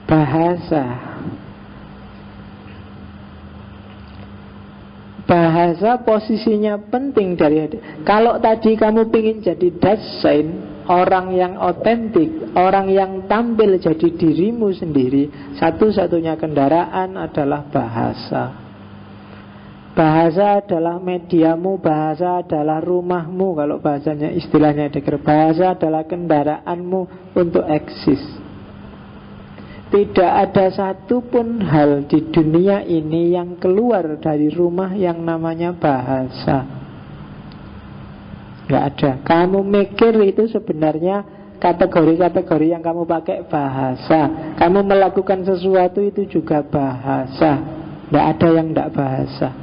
Bahasa. Bahasa posisinya penting dari kalau tadi kamu ingin jadi dasain, orang yang otentik, orang yang tampil jadi dirimu sendiri, satu-satunya kendaraan adalah bahasa. Bahasa adalah mediamu, bahasa adalah rumahmu. Kalau bahasanya istilahnya Heidegger, bahasa adalah kendaraanmu untuk eksis. Tidak ada satupun hal di dunia ini yang keluar dari rumah yang namanya bahasa. Gak ada. Kamu mikir itu sebenarnya kategori-kategori yang kamu pakai bahasa. Kamu melakukan sesuatu itu juga bahasa. Gak ada yang gak bahasa.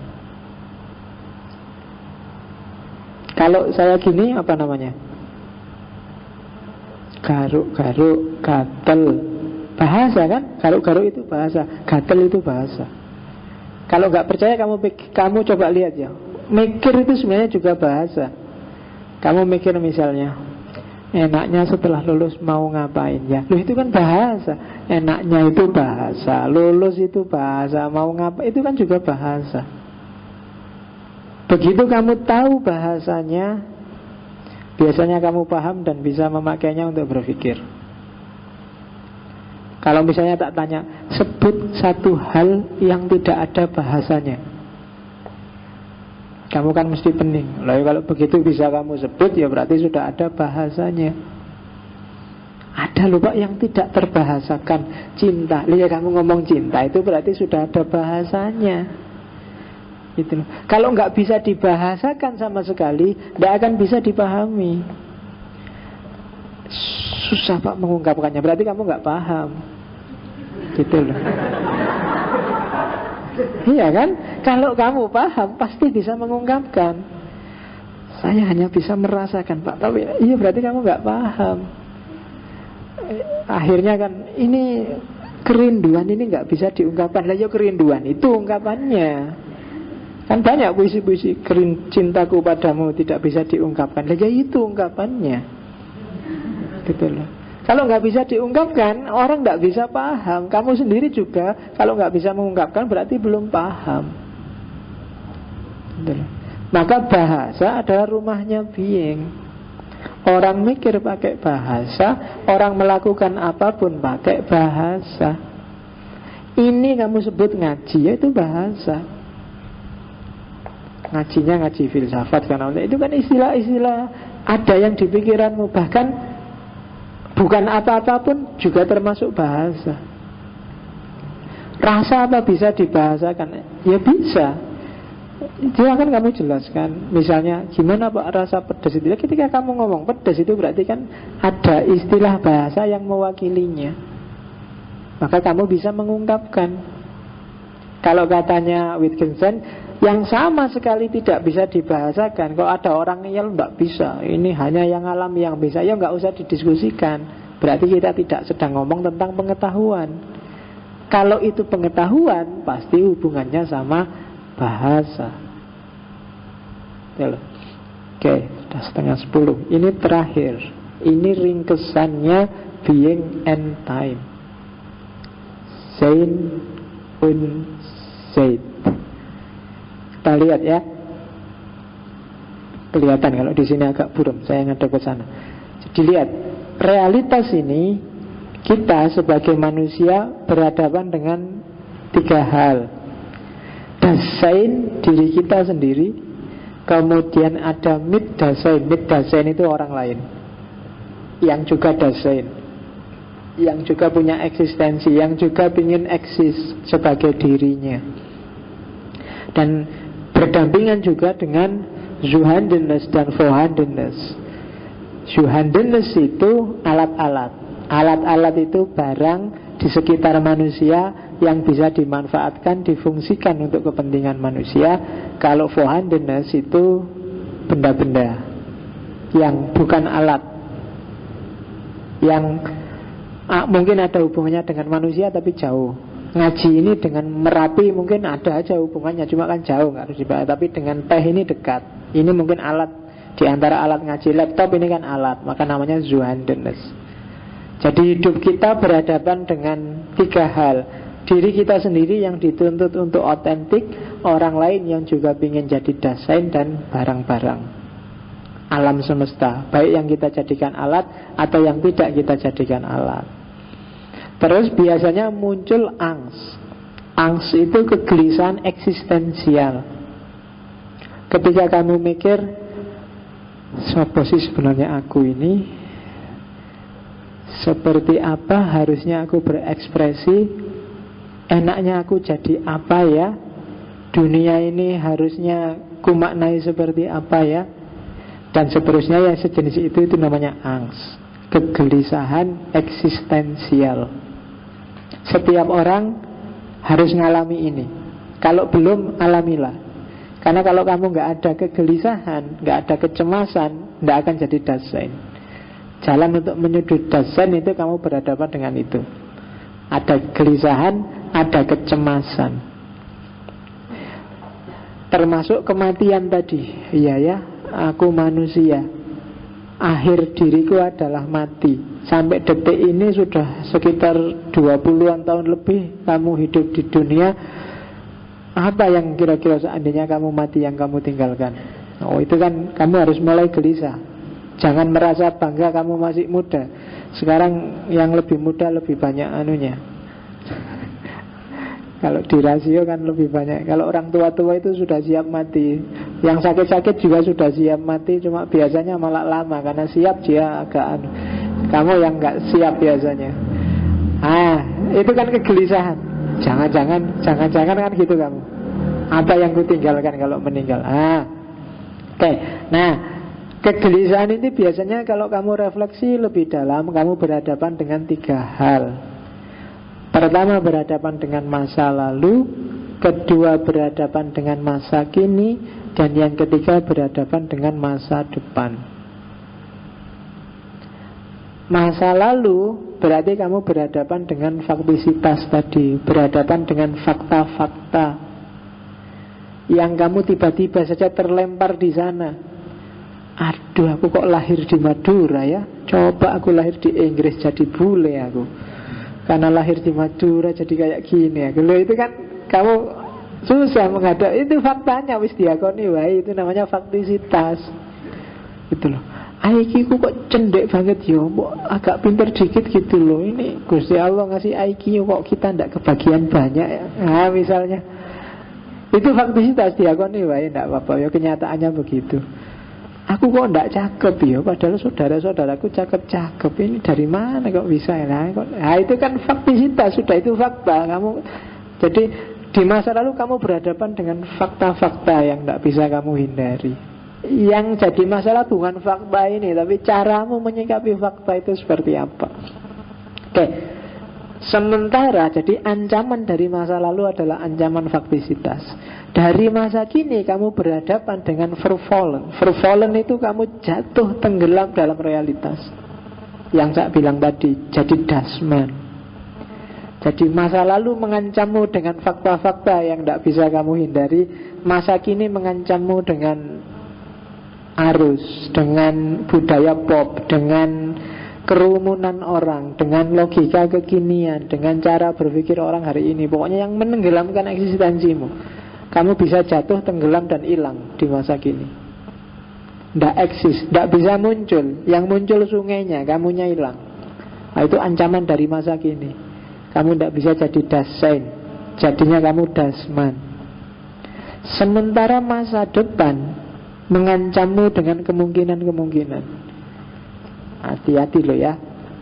Kalau saya gini apa namanya? Garuk-garuk, gatel. Bahasa kan? Garuk-garuk itu bahasa, gatel itu bahasa. Kalau nggak percaya kamu coba lihat ya. Mikir itu sebenarnya juga bahasa. Kamu mikir misalnya, enaknya setelah lulus mau ngapain ya? Loh itu kan bahasa. Enaknya itu bahasa, lulus itu bahasa, mau ngapain itu kan juga bahasa. Begitu kamu tahu bahasanya, biasanya kamu paham dan bisa memakainya untuk berpikir. Kalau misalnya tak tanya, sebut satu hal yang tidak ada bahasanya, kamu kan mesti pening. Lalu kalau begitu bisa kamu sebut, ya berarti sudah ada bahasanya. Ada loh Pak yang tidak terbahasakan. Cinta, lihat kamu ngomong cinta, itu berarti sudah ada bahasanya. Gitu. Kalau nggak bisa dibahasakan sama sekali, nggak akan bisa dipahami. Susah Pak mengungkapkannya, berarti kamu nggak paham. Gitu loh. Iya kan? Kalau kamu paham pasti bisa mengungkapkan. Saya hanya bisa merasakan Pak, tapi iya berarti kamu nggak paham. Akhirnya kan ini kerinduan ini nggak bisa diungkapkan. Lah ya kerinduan itu ungkapannya. Kan banyak puisi-puisi, cintaku padamu tidak bisa diungkapkan. Lah ya itu ungkapannya. Gitu loh. Kalau nggak bisa diungkapkan, orang nggak bisa paham. Kamu sendiri juga kalau nggak bisa mengungkapkan berarti belum paham. Gitu loh. Maka bahasa adalah rumahnya being. Orang mikir pakai bahasa, orang melakukan apapun pakai bahasa. Ini kamu sebut ngaji, yaitu bahasa. Ngajinya ngaji filsafat karena itu kan istilah-istilah ada yang di pikiranmu, bahkan bukan apa-apa pun juga termasuk bahasa. Rasa apa bisa dibahasakan? Ya bisa. Dia akan kamu jelaskan. Misalnya gimana Pak rasa pedas itu? Ketika kamu ngomong pedas itu berarti kan ada istilah bahasa yang mewakilinya. Maka kamu bisa mengungkapkan. Kalau katanya Wittgenstein, yang sama sekali tidak bisa dibahasakan. Kalau ada orang yang tidak bisa, ini hanya yang alami yang bisa, ya nggak usah didiskusikan. Berarti kita tidak sedang ngomong tentang pengetahuan. Kalau itu pengetahuan, pasti hubungannya sama bahasa. Oke, sudah 9:30. Ini terakhir. Ini ringkesannya being and time. Sein und Zeit. Kita lihat ya. Kelihatan kalau di sini agak buram, saya ngadep ke sana. Jadi lihat, realitas ini kita sebagai manusia berhadapan dengan tiga hal. Dasein, diri kita sendiri. Kemudian ada Mitdasein. Mitdasein itu orang lain yang juga dasein, yang juga punya eksistensi, yang juga ingin eksis sebagai dirinya. Dan berdampingan juga dengan Zuhandenes dan Vorhandenes. Zuhandenes itu alat-alat. Alat-alat itu barang di sekitar manusia yang bisa dimanfaatkan, difungsikan untuk kepentingan manusia. Kalau Vorhandenes itu benda-benda yang bukan alat, yang mungkin ada hubungannya dengan manusia tapi jauh. Ngaji ini dengan Merapi mungkin ada aja hubungannya, cuma kan jauh, nggak harus dibahas. Tapi dengan teh ini dekat. Ini mungkin alat, di antara alat ngaji. Laptop ini kan alat, maka namanya Zuhandenes. Jadi hidup kita berhadapan dengan tiga hal. Diri kita sendiri yang dituntut untuk otentik, orang lain yang juga ingin jadi dasain, dan barang-barang alam semesta, baik yang kita jadikan alat atau yang tidak kita jadikan alat. Terus biasanya muncul angst. Angst itu kegelisahan eksistensial. Ketika kamu mikir, siapa sih sebenarnya aku ini? Seperti apa harusnya aku berekspresi? Enaknya aku jadi apa ya? Dunia ini harusnya kumaknai seperti apa ya? Dan seterusnya ya sejenis itu namanya angst. Kegelisahan eksistensial. Setiap orang harus ngalami ini. Kalau belum, alamilah. Karena kalau kamu nggak ada kegelisahan, nggak ada kecemasan, nggak akan jadi dasain. Jalan untuk menyudut dasain itu kamu berhadapan dengan itu. Ada kegelisahan, ada kecemasan. Termasuk kematian tadi. Iya ya, aku manusia. Akhir diriku adalah mati. Sampai detik ini sudah sekitar 20-an tahun lebih kamu hidup di dunia. Apa yang kira-kira seandainya kamu mati yang kamu tinggalkan? Oh, itu kan kamu harus mulai gelisah. Jangan merasa bangga kamu masih muda. Sekarang yang lebih muda lebih banyak anunya. Kalau di rasio kan lebih banyak. Kalau orang tua-tua itu sudah siap mati. Yang sakit-sakit juga sudah siap mati. Cuma biasanya malah lama. Karena siap dia agak kamu yang nggak siap biasanya. Itu kan kegelisahan. Jangan-jangan kan gitu kamu. Apa yang kutinggalkan kalau meninggal? Oke. Nah, kegelisahan ini biasanya kalau kamu refleksi lebih dalam, kamu berhadapan dengan tiga hal. Pertama, berhadapan dengan masa lalu. Kedua, berhadapan dengan masa kini. Dan yang ketiga, berhadapan dengan masa depan. Masa lalu berarti kamu berhadapan dengan faktisitas tadi, berhadapan dengan fakta-fakta yang kamu tiba-tiba saja terlempar di sana. Aduh, aku kok lahir di Madura ya? Coba aku lahir di Inggris jadi bule aku. Karena lahir di Madura jadi kayak gini aku. Loh, itu kan kamu susah menghadapi. Itu faktanya, wis diakoni wae. Itu namanya faktisitas. Itu loh. IQ ku kok cendek banget ya, agak pinter dikit gitu loh. Ini Gusti Allah ngasih IQ kok kita ndak kebagian banyak ya. Nah misalnya, itu faktisitas diakoni wae, ndak apa-apa ya, kenyataannya begitu. Aku kok ndak cakep ya, padahal saudara-saudaraku cakep-cakep. Ini dari mana kok bisa ya? Nah itu kan faktisitas, sudah itu fakta. Kamu jadi di masa lalu kamu berhadapan dengan fakta-fakta yang ndak bisa kamu hindari. Yang jadi masalah bukan fakta ini, tapi caramu menyikapi fakta itu seperti apa. Oke. Sementara jadi ancaman dari masa lalu adalah ancaman faktisitas. Dari masa kini kamu berhadapan dengan verfallen. Verfallen itu kamu jatuh tenggelam dalam realitas. Yang saya bilang tadi, jadi dasman. Jadi masa lalu mengancammu dengan fakta-fakta yang tidak bisa kamu hindari. Masa kini mengancammu dengan arus, dengan budaya pop, dengan kerumunan orang, dengan logika kekinian, dengan cara berpikir orang hari ini. Pokoknya yang menenggelamkan eksistensimu. Kamu bisa jatuh, tenggelam dan hilang di masa kini. Tidak eksis, tidak bisa muncul. Yang muncul sungainya, kamunya hilang. Nah, itu ancaman dari masa kini. Kamu tidak bisa jadi dasain, jadinya kamu dasman. Sementara masa depan mengancammu dengan kemungkinan-kemungkinan. Hati-hati loh ya.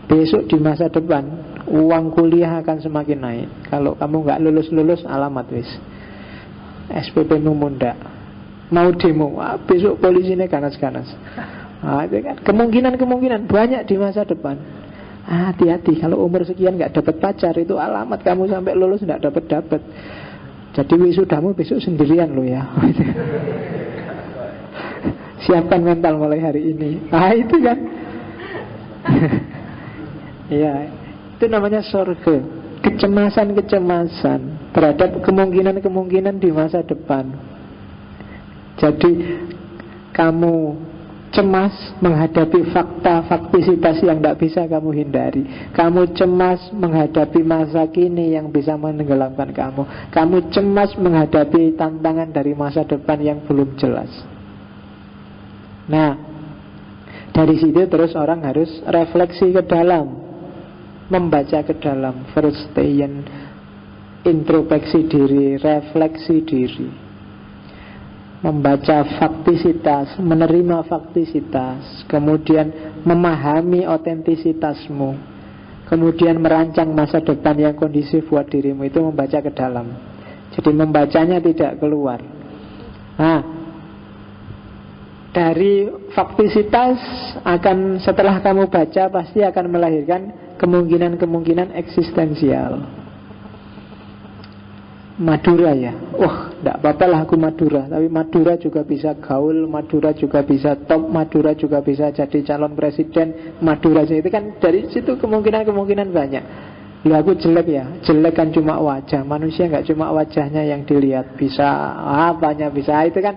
Besok di masa depan uang kuliah akan semakin naik. Kalau kamu nggak lulus-lulus, alamat wis. SPP-mu mundak. Mau demo, besok polisi ini ganas-ganas. Itu kan kemungkinan-kemungkinan banyak di masa depan. Hati-hati, kalau umur sekian nggak dapat pacar, itu alamat kamu sampai lulus nggak dapat. Jadi wisudamu besok sendirian loh ya. Siapkan mental mulai hari ini. Itu kan. Ya, itu namanya sorge. Kecemasan-kecemasan terhadap kemungkinan-kemungkinan di masa depan. Jadi kamu cemas menghadapi fakta, faktisitas yang tidak bisa kamu hindari. Kamu cemas menghadapi masa kini yang bisa menenggelamkan kamu. Kamu cemas menghadapi tantangan dari masa depan yang belum jelas. Nah, dari situ terus orang harus refleksi ke dalam, membaca ke dalam, first station, introspeksi diri, refleksi diri, membaca faktisitas, menerima faktisitas, kemudian memahami otentisitasmu, kemudian merancang masa depan yang kondusif buat dirimu. Itu membaca ke dalam. Jadi membacanya tidak keluar. Nah, dari faktisitas akan, setelah kamu baca, pasti akan melahirkan kemungkinan-kemungkinan eksistensial. Madura ya, tidak apa-apa lah aku Madura. Tapi Madura juga bisa gaul, Madura juga bisa top, Madura juga bisa jadi calon presiden, Madura itu kan dari situ kemungkinan-kemungkinan banyak. Ya aku jelek ya, jelek kan cuma wajah. Manusia nggak cuma wajahnya yang dilihat, bisa apanya bisa. Itu kan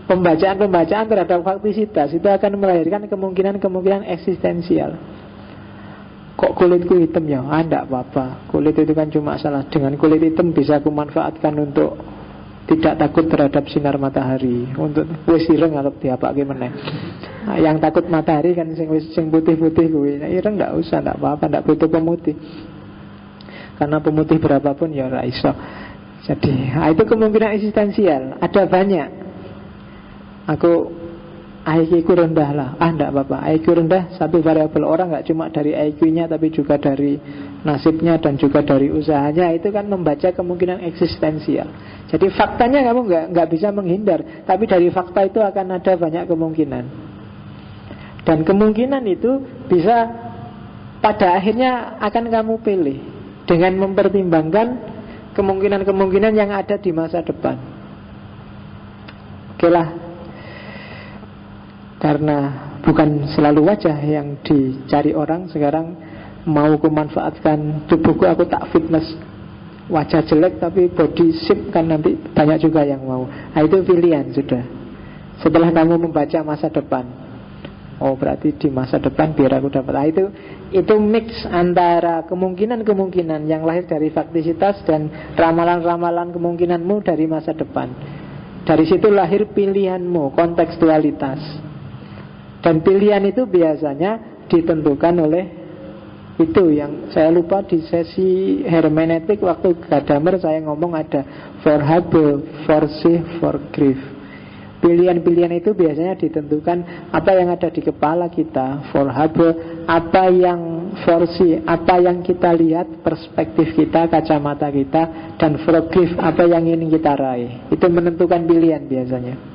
pembacaan-pembacaan terhadap faktisitas itu akan melahirkan kemungkinan-kemungkinan eksistensial. Kok kulitku hitam ya? Tidak apa-apa. Kulit itu kan cuma salah. Dengan kulit hitam bisa aku manfaatkan untuk tidak takut terhadap sinar matahari. Untuk wis ireng atau diapake meneh. Nah, yang takut matahari kan sing putih-putih kuwi. Nah, ireng tidak usah, tidak apa-apa, tidak butuh pemutih. Karena pemutih berapapun ya ora iso. Jadi, itu kemungkinan eksistensial. Ada banyak. Aku IQ ku rendah lah. Tidak apa-apa. IQ rendah satu variabel orang, gak cuma dari IQ-nya tapi juga dari nasibnya dan juga dari usahanya. Itu kan membaca kemungkinan eksistensial. Jadi faktanya kamu nggak bisa menghindar, tapi dari fakta itu akan ada banyak kemungkinan. Dan kemungkinan itu bisa pada akhirnya akan kamu pilih dengan mempertimbangkan kemungkinan-kemungkinan yang ada di masa depan. Oke lah. Karena bukan selalu wajah yang dicari orang. Sekarang mau kumanfaatkan tubuhku, aku tak fitness. Wajah jelek tapi body shape kan nanti banyak juga yang mau. Nah, itu pilihan sudah. Setelah kamu membaca masa depan, oh berarti di masa depan biar aku dapat. Nah, itu mix antara kemungkinan-kemungkinan yang lahir dari faktisitas dan ramalan-ramalan kemungkinanmu dari masa depan. Dari situ lahir pilihanmu, kontekstualitas. Dan pilihan itu biasanya ditentukan oleh itu yang saya lupa di sesi hermeneutik waktu Gadamer saya ngomong ada Vorhabe, Vorsicht, Vorgriff. Pilihan-pilihan itu biasanya ditentukan apa yang ada di kepala kita, Vorhabe, apa yang Vorsicht, apa yang kita lihat, perspektif kita, kacamata kita, dan Vorgriff, apa yang ingin kita raih. Itu menentukan pilihan biasanya.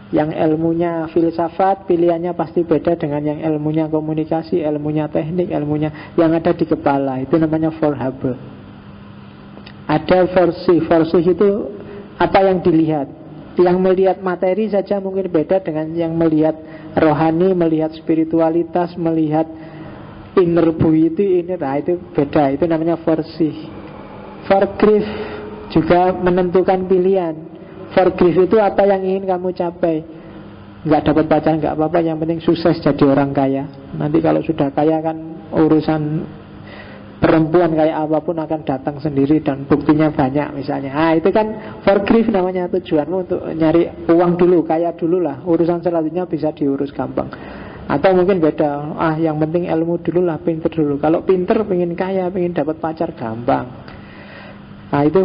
Yang ilmunya filsafat, pilihannya pasti beda dengan yang ilmunya komunikasi, ilmunya teknik, ilmunya yang ada di kepala. Itu namanya Vorhabe. Ada Vorsicht. Vorsicht itu apa yang dilihat. Yang melihat materi saja mungkin beda dengan yang melihat rohani, melihat spiritualitas, melihat inner beauty, itu beda. Itu namanya Vorsicht. Vorgriff juga menentukan pilihan. Vorgriff itu apa yang ingin kamu capai. Gak dapat pacar gak apa-apa, yang penting sukses jadi orang kaya. Nanti kalau sudah kaya kan urusan perempuan kayak apapun akan datang sendiri dan buktinya banyak misalnya. Itu kan Vorgriff namanya, tujuanmu untuk nyari uang dulu, kaya dulu lah. Urusan selanjutnya bisa diurus gampang. Atau mungkin beda, yang penting ilmu dulu lah, pinter dulu. Kalau pinter pengen kaya, pengen dapat pacar gampang. Itu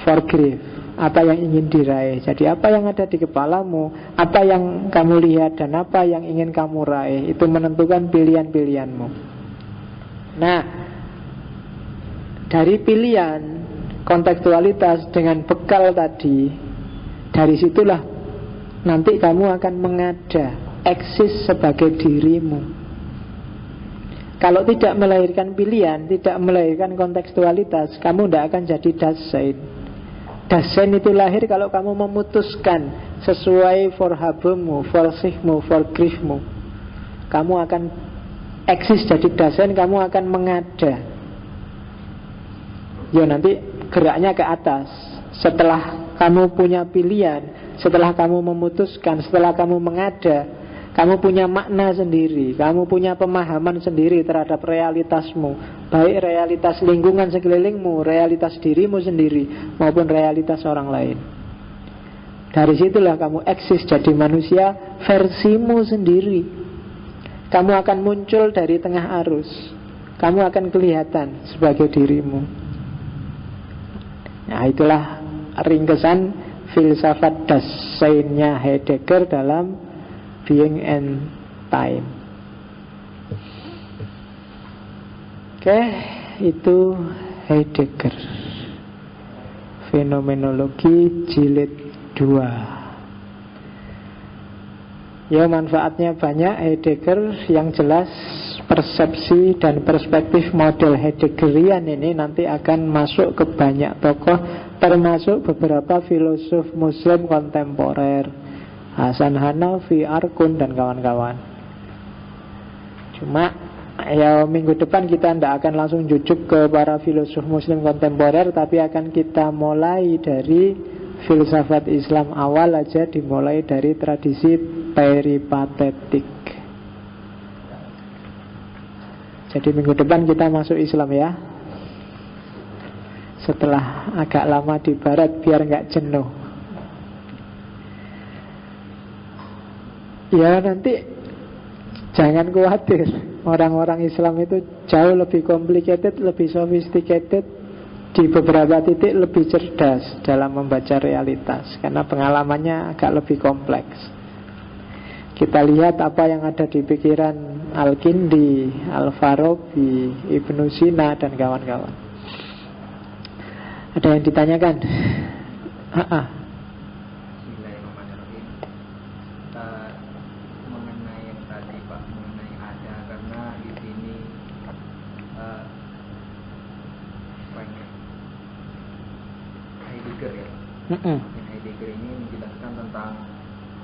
Vorgriff. Apa yang ingin diraih. Jadi apa yang ada di kepalamu, apa yang kamu lihat, dan apa yang ingin kamu raih, itu menentukan pilihan-pilihanmu. Nah, dari pilihan kontekstualitas dengan bekal tadi, dari situlah nanti kamu akan mengada, eksis sebagai dirimu. Kalau tidak melahirkan pilihan, tidak melahirkan kontekstualitas, kamu tidak akan jadi Dasein. Dasein itu lahir kalau kamu memutuskan sesuai Vorhabemu, Vorsichtmu, Vorgriffmu. Kamu akan eksis jadi Dasein, kamu akan mengada. Ya nanti geraknya ke atas. Setelah kamu punya pilihan, setelah kamu memutuskan, setelah kamu mengada, kamu punya makna sendiri, kamu punya pemahaman sendiri terhadap realitasmu, baik realitas lingkungan sekelilingmu, realitas dirimu sendiri, maupun realitas orang lain. Dari situlah kamu eksis jadi manusia versimu sendiri. Kamu akan muncul dari tengah arus, kamu akan kelihatan sebagai dirimu. Nah, itulah ringkesan filsafat Dasein-nya Heidegger dalam Being and Time. Oke, itu Heidegger. Fenomenologi jilid 2. Ya, manfaatnya banyak Heidegger. Yang jelas persepsi dan perspektif model Heideggerian ini nanti akan masuk ke banyak tokoh, termasuk beberapa filosof Muslim kontemporer, Hasan Hanafi, Arkun, dan kawan-kawan. Cuma ya minggu depan kita tidak akan langsung jujuk ke para filosof Muslim kontemporer, tapi akan kita mulai dari filsafat Islam awal aja, dimulai dari tradisi peripatetik. Jadi minggu depan kita masuk Islam ya, setelah agak lama di barat biar nggak jenuh. Ya nanti jangan khawatir, orang-orang Islam itu jauh lebih complicated, lebih sophisticated, di beberapa titik lebih cerdas dalam membaca realitas, karena pengalamannya agak lebih kompleks. Kita lihat apa yang ada di pikiran Al-Kindi, Al-Farabi, Ibnu Sina, dan kawan-kawan. Ada yang ditanyakan? Heidegger ini menjelaskan tentang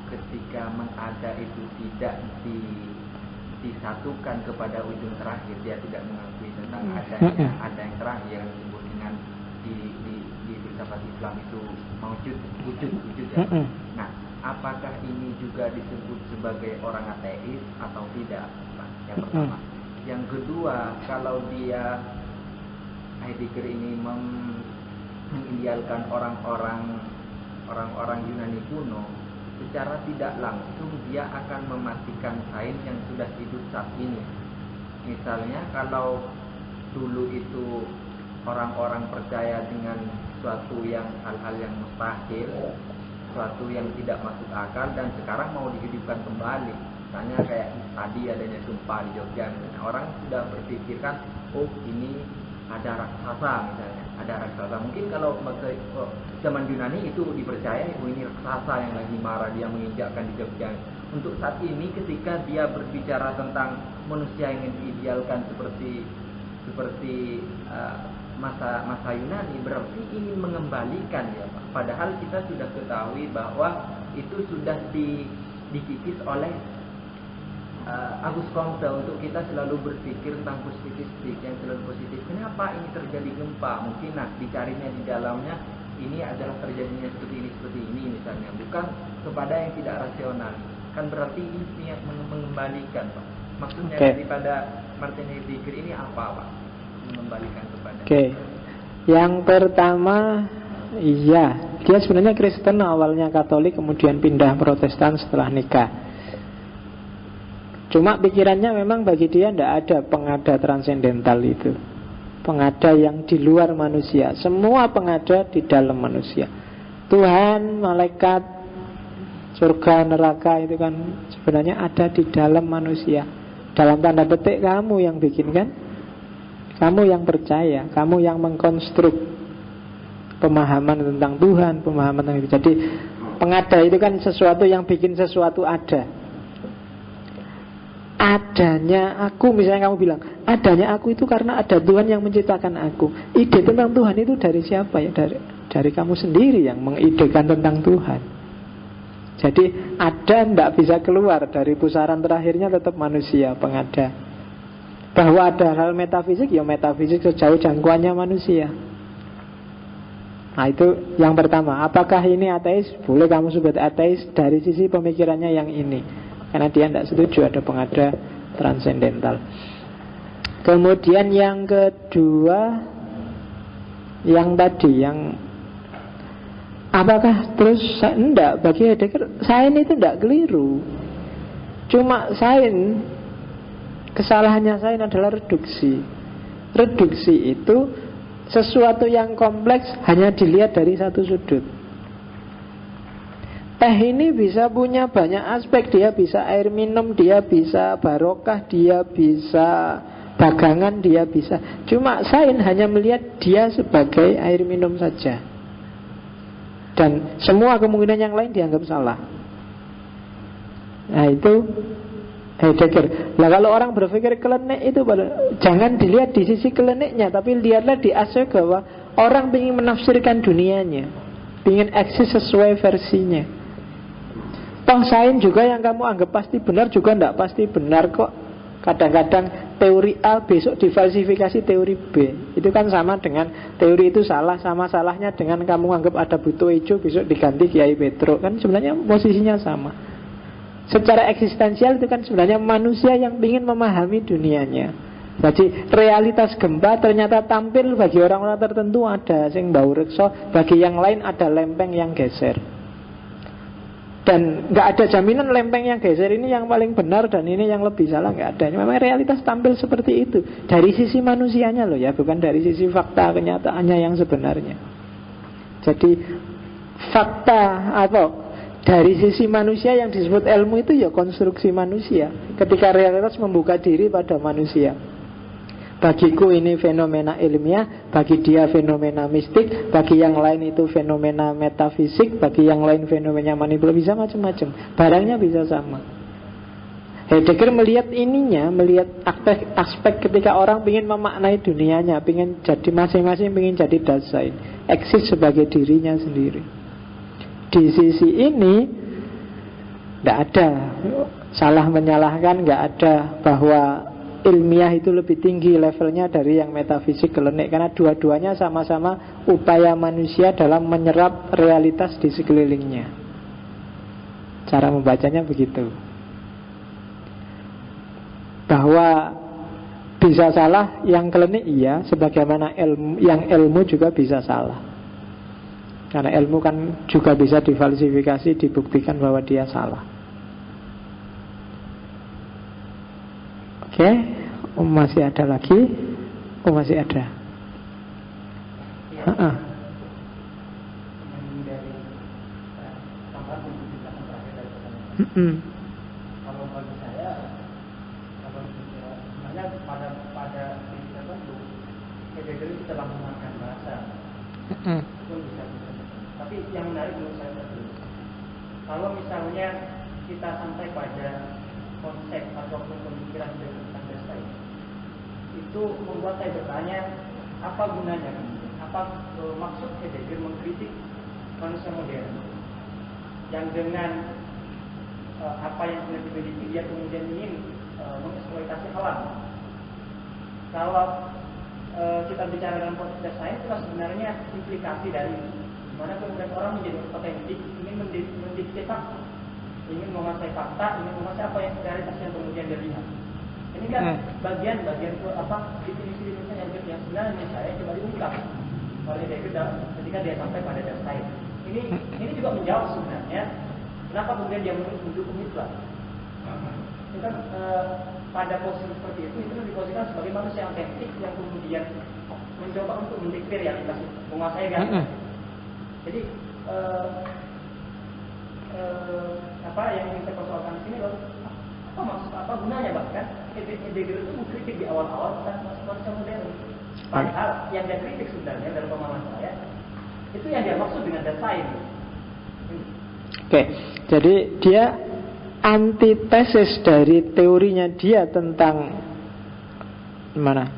ketika mengada itu tidak disatukan kepada ujung terakhir, dia tidak mengakui tentang adanya ada yang terakhir yang disebut dengan di filsafat Islam itu wujud ya. Nah, apakah ini juga disebut sebagai orang ateis atau tidak? Nah, yang pertama. Yang kedua, kalau dia Heidegger ini mengidealkan orang-orang Yunani kuno, secara tidak langsung dia akan mematikan sains yang sudah hidup saat ini. Misalnya kalau dulu itu orang-orang percaya dengan suatu yang hal-hal yang mustahil, suatu yang tidak masuk akal, dan sekarang mau dihidupkan kembali. Misalnya kayak tadi adanya gempa di Jogja, misalnya. Orang sudah berpikirkan, oh ini ada raksasa misalnya, ada raksasa. Mungkin kalau zaman Yunani itu dipercaya, oh ini raksasa yang lagi marah, dia menginjakkan di Jogja. Untuk saat ini ketika dia berbicara tentang manusia yang diidealkan seperti masa Yunani, berarti ingin mengembalikan ya Pak. Padahal kita sudah ketahui bahwa itu sudah dikikis oleh Auguste Comte untuk kita selalu berpikir tentang positivistik, yang selalu positif. Kenapa ini terjadi gempa? Mungkin dicarinya di dalamnya ini adalah terjadinya seperti ini misalnya, bukan kepada yang tidak rasional. Kan berarti ini niat mengembalikan Pak. Maksudnya daripada Martin Heidegger ini apa Pak? Mengembalikan kepada. Yang pertama, iya, dia sebenarnya Kristen, awalnya Katolik, kemudian pindah Protestan setelah nikah. Cuma pikirannya memang bagi dia tidak ada pengada transendental itu, pengada yang di luar manusia. Semua pengada di dalam manusia. Tuhan, malaikat, surga, neraka itu kan sebenarnya ada di dalam manusia. Dalam tanda petik kamu yang bikin kan, kamu yang percaya, kamu yang mengkonstruk pemahaman tentang Tuhan, pemahaman tentang itu. Jadi pengada itu kan sesuatu yang bikin sesuatu ada. Adanya aku, misalnya kamu bilang adanya aku itu karena ada Tuhan yang menciptakan aku. Ide tentang Tuhan itu dari siapa ya? Dari kamu sendiri yang mengidekan tentang Tuhan. Jadi ada tidak bisa keluar dari pusaran terakhirnya, tetap manusia pengada. Bahwa ada hal metafisik, ya metafisik sejauh jangkauannya manusia. Nah itu yang pertama. Apakah ini ateis? Boleh kamu sebut ateis dari sisi pemikirannya yang ini, karena dia tidak setuju ada pengada transendental. Kemudian yang kedua, yang tadi, yang apakah terus enggak, bagi Heidegger sains itu enggak keliru. Cuma sains, kesalahannya sains adalah reduksi. Reduksi itu sesuatu yang kompleks hanya dilihat dari satu sudut. Teh ini bisa punya banyak aspek. Dia bisa air minum, dia bisa barokah, dia bisa dagangan, dia bisa. Cuma sains hanya melihat dia sebagai air minum saja, dan semua kemungkinan yang lain dianggap salah. Nah itu Heidegger. Nah kalau orang berpikir klinik itu, jangan dilihat di sisi kliniknya, tapi lihatlah di aspek bahwa orang ingin menafsirkan dunianya, ingin eksis sesuai versinya. Toh sains juga yang kamu anggap pasti benar juga tidak pasti benar kok. Kadang-kadang teori A besok difalsifikasi teori B. Itu kan sama dengan teori itu salah, sama salahnya dengan kamu anggap ada Buto Ijo besok diganti Kiai Petro. Kan sebenarnya posisinya sama. Secara eksistensial itu kan sebenarnya manusia yang ingin memahami dunianya. Jadi realitas gempa ternyata tampil bagi orang-orang tertentu ada sing bau rekso, bagi yang lain ada lempeng yang geser. Dan nggak ada jaminan lempeng yang geser ini yang paling benar dan ini yang lebih salah, nggak ada. Memang realitas tampil seperti itu dari sisi manusianya loh ya, bukan dari sisi fakta kenyataannya yang sebenarnya. Jadi fakta apa dari sisi manusia yang disebut ilmu itu ya konstruksi manusia. Ketika realitas membuka diri pada manusia. Bagiku ini fenomena ilmiah, bagi dia fenomena mistik, bagi yang lain itu fenomena metafisik, bagi yang lain fenomena manipulasi, bisa macam-macam. Barangnya bisa sama. Heidegger melihat ininya, melihat aspek ketika orang ingin memaknai dunianya, ingin jadi masing-masing, ingin jadi Dasein, eksis sebagai dirinya sendiri. Di sisi ini tidak ada salah menyalahkan, nggak ada bahwa ilmiah itu lebih tinggi levelnya dari yang metafisik klinik, karena dua-duanya sama-sama upaya manusia dalam menyerap realitas di sekelilingnya. Cara membacanya begitu. Bahwa bisa salah yang klinik iya, sebagaimana ilmu juga bisa salah. Karena ilmu kan juga bisa difalsifikasi, dibuktikan bahwa dia salah. Oke, masih ada lagi? Masih ada. Kalau bagi saya, kalau sebenarnya pada titik tertentu, Heidegger itu telah menggunakan bahasa. Itu bisa. Tapi yang menarik menurut saya tadi, kalau misalnya kita sampai pada konsep ataupun pemikiran tentang Dasein, itu membuat saya bertanya, apa gunanya? Apa maksud Heidegger mengkritik manusia modern yang dengan apa yang sudah dimiliki dia kemudian ingin mengeksploitasi alam? Kalau kita bicara dalam konteks Dasein, itu sebenarnya implikasi dari mana kemudian orang menjadi otentik, ingin mendikte fakta, ingin menguasai fakta, ingin menguasai apa yang realitas yang kemudian dilihat. Ini kan bagian-bagian definisi yang sebenarnya saya coba diungkap oleh Heidegger ketika dia sampai pada Dasein. Ini juga menjawab sebenarnya kenapa kemudian dia mendukung Hitler. Itu kan pada posisi seperti itu diposisikan sebagai manusia yang teknik yang kemudian mencoba untuk mendikte realitas, menguasai realitas. Jadi apa yang ingin saya persoalkan di sini loh, apa maksud, apa gunanya bahkan Heidegger itu mengkritik di awal-awal tentang manusia modern. Padahal yang dia kritik sebenarnya dalam pemahaman saya itu yang dia maksud dengan Dasein. Oke, jadi dia antitesis dari teorinya dia tentang mana?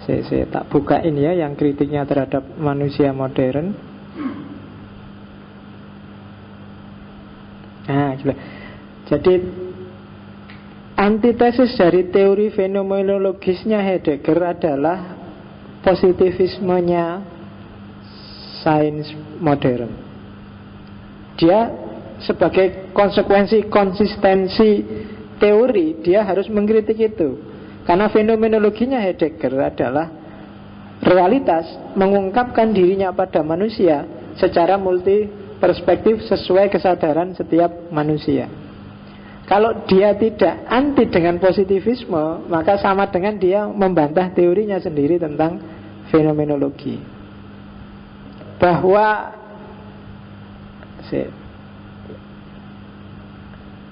Saya tak bukain ya yang kritiknya terhadap manusia modern. Nah, jadi antitesis dari teori fenomenologisnya Heidegger adalah positivismenya sains modern. Dia sebagai konsekuensi konsistensi teori, dia harus mengkritik itu. Karena fenomenologinya Heidegger adalah realitas mengungkapkan dirinya pada manusia secara multi perspektif sesuai kesadaran setiap manusia. Kalau dia tidak anti dengan positivisme, maka sama dengan dia membantah teorinya sendiri tentang fenomenologi. Bahwa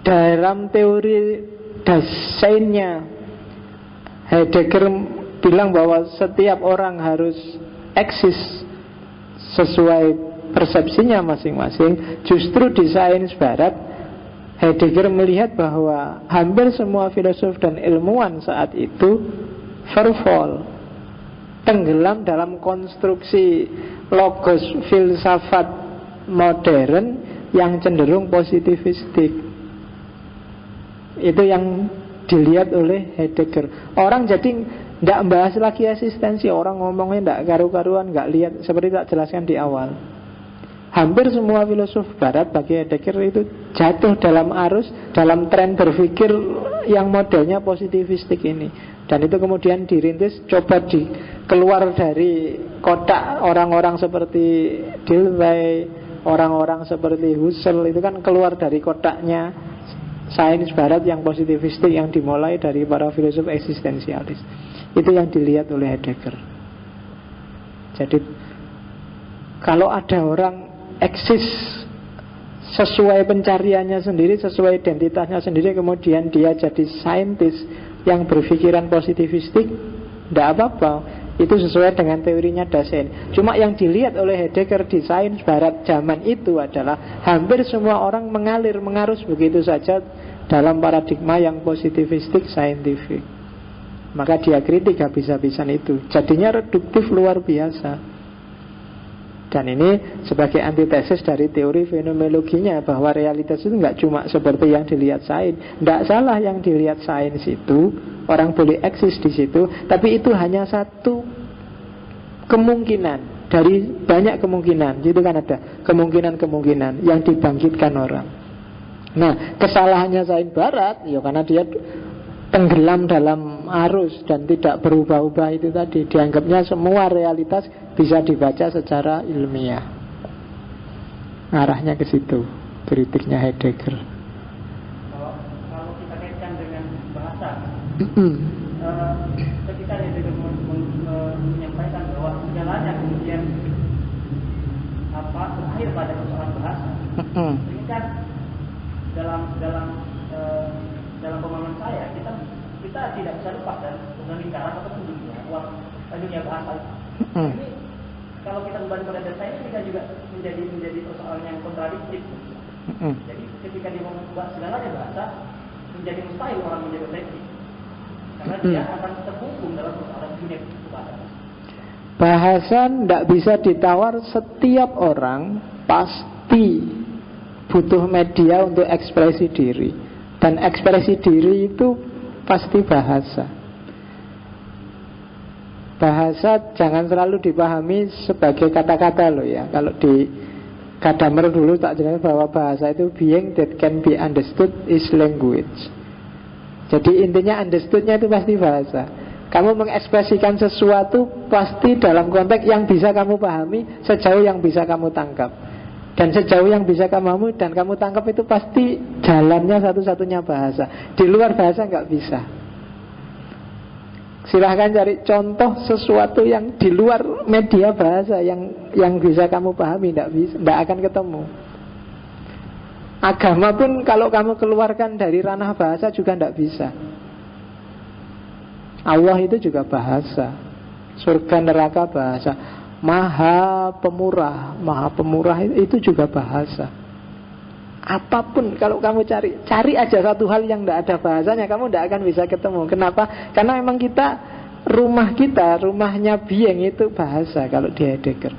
dalam teori Daseinnya Heidegger bilang bahwa setiap orang harus eksis sesuai persepsinya masing-masing. Justru di sains barat Heidegger melihat bahwa hampir semua filosof dan ilmuwan saat itu verfall, tenggelam dalam konstruksi logos filsafat modern yang cenderung positivistik. Itu yang dilihat oleh Heidegger. Orang jadi tidak membahas lagi eksistensi. Orang ngomongnya tidak karu-karuan, nggak lihat, seperti tak jelaskan di awal. Hampir semua filosof barat bagi Heidegger itu jatuh dalam arus, dalam tren berpikir yang modelnya positivistik ini. Dan itu kemudian dirintis, coba keluar dari kotak orang-orang seperti Dewey, orang-orang seperti Husserl. Itu kan keluar dari kotaknya sains barat yang positivistik, yang dimulai dari para filosof eksistensialis. Itu yang dilihat oleh Heidegger. Jadi kalau ada orang eksis sesuai pencariannya sendiri, sesuai identitasnya sendiri, kemudian dia jadi saintis yang berpikiran positivistik, tidak apa-apa. Itu sesuai dengan teorinya Dasein. Cuma yang dilihat oleh Heidegger di sains barat zaman itu adalah hampir semua orang mengarus begitu saja dalam paradigma yang positivistik saintifik. Maka dia kritik habis-habisan itu. Jadinya reduktif luar biasa. Dan ini sebagai antitesis dari teori fenomenologinya, bahwa realitas itu nggak cuma seperti yang dilihat sains. Nggak salah yang dilihat sains itu, orang boleh eksis di situ, tapi itu hanya satu kemungkinan dari banyak kemungkinan. Itu kan ada kemungkinan-kemungkinan yang dibangkitkan orang. Nah, kesalahannya sains barat, ya karena dia tenggelam dalam arus dan tidak berubah-ubah itu tadi. Dianggapnya semua realitas bisa dibaca secara ilmiah. Arahnya ke situ kritiknya Heidegger. Kalau kita kaitkan dengan bahasa, ketika Heidegger menyampaikan bahwa segalanya kemudian berakhir pada persoalan bahasa, ini kan dalam pemahaman saya, kita tidak bisa lepas dari lingkaran ataupun dunia bahasa. Ini kalau kita kembali pada data ini, kita juga menjadi persoalan yang kontradiktif. Jadi ketika dia membahas segalanya bahasa, menjadi mustahil orang menjadi refleksi, karena dia akan terhubung dalam persoalan dunia bahasa. Bahasa tidak bisa ditawar. Setiap orang pasti butuh media untuk ekspresi diri. Dan ekspresi diri itu pasti bahasa. Bahasa jangan selalu dipahami sebagai kata-kata loh ya. Kalau di Gadamer dulu tak jelas bahwa bahasa itu being that can be understood is language. Jadi intinya understood-nya itu pasti bahasa. Kamu mengekspresikan sesuatu pasti dalam konteks yang bisa kamu pahami, sejauh yang bisa kamu tangkap. Dan sejauh yang bisa kamu dan kamu tangkap itu pasti jalannya satu-satunya bahasa. Di luar bahasa nggak bisa. Silahkan cari contoh sesuatu yang di luar media bahasa yang bisa kamu pahami, nggak akan ketemu. Agama pun kalau kamu keluarkan dari ranah bahasa juga nggak bisa. Allah itu juga bahasa. Surga neraka bahasa. Maha pemurah itu juga bahasa. Apapun kalau kamu cari aja satu hal yang tidak ada bahasanya, kamu tidak akan bisa ketemu. Kenapa? Karena memang rumahnya being itu bahasa. Kalau di Heidegger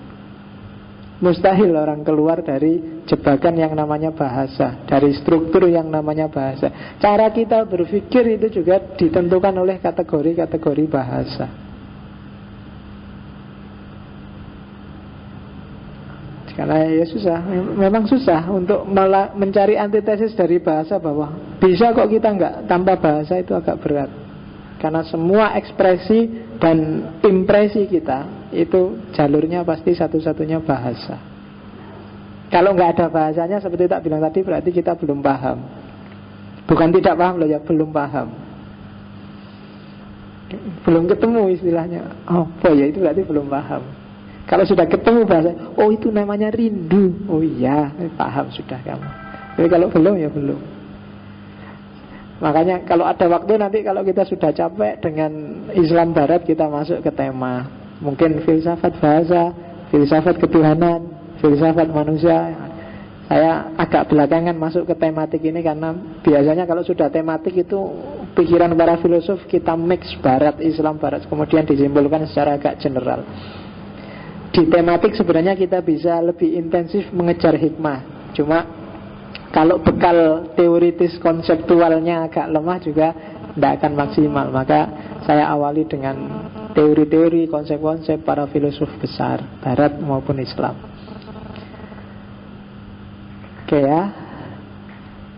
mustahil orang keluar dari jebakan yang namanya bahasa, dari struktur yang namanya bahasa. Cara kita berpikir itu juga ditentukan oleh kategori-kategori bahasa. Karena ya susah, memang susah untuk mencari antitesis dari bahasa bahwa bisa kok kita nggak tanpa bahasa, itu agak berat. Karena semua ekspresi dan impresi kita itu jalurnya pasti satu-satunya bahasa. Kalau nggak ada bahasanya seperti tak bilang tadi, berarti kita belum paham. Bukan tidak paham loh ya, belum paham. Belum ketemu istilahnya. Oh ya, itu berarti belum paham. Kalau sudah ketemu bahasa, oh itu namanya rindu. Oh iya, paham sudah kamu. Tapi kalau belum ya belum. Makanya kalau ada waktu nanti, kalau kita sudah capek dengan Islam Barat, kita masuk ke tema mungkin filsafat bahasa, filsafat ketuhanan, filsafat manusia. Saya agak belakangan masuk ke tematik ini karena biasanya kalau sudah tematik itu pikiran para filosof kita mix Barat, Islam, Barat, kemudian disimpulkan secara agak general. Di tematik sebenarnya kita bisa lebih intensif mengejar hikmah. Cuma kalau bekal teoritis konseptualnya agak lemah juga tidak akan maksimal. Maka saya awali dengan teori-teori, konsep-konsep para filosof besar Barat maupun Islam. Oke ya,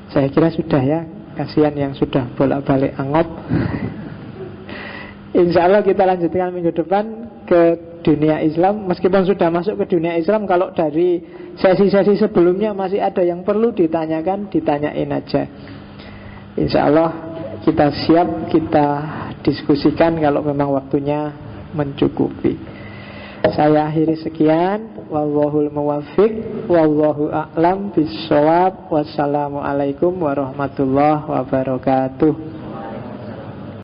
saya kira sudah ya. Kasihan yang sudah bolak-balik angop. Insya Allah kita lanjutkan minggu depan ke dunia Islam. Meskipun sudah masuk ke dunia Islam, kalau dari sesi-sesi sebelumnya masih ada yang perlu ditanyakan, ditanyain aja. Insya Allah kita siap, kita diskusikan kalau memang waktunya mencukupi. Saya akhiri sekian. Wallahul muwaffiq, wallahu a'lam bissawab. Wassalamualaikum warahmatullahi wabarakatuh.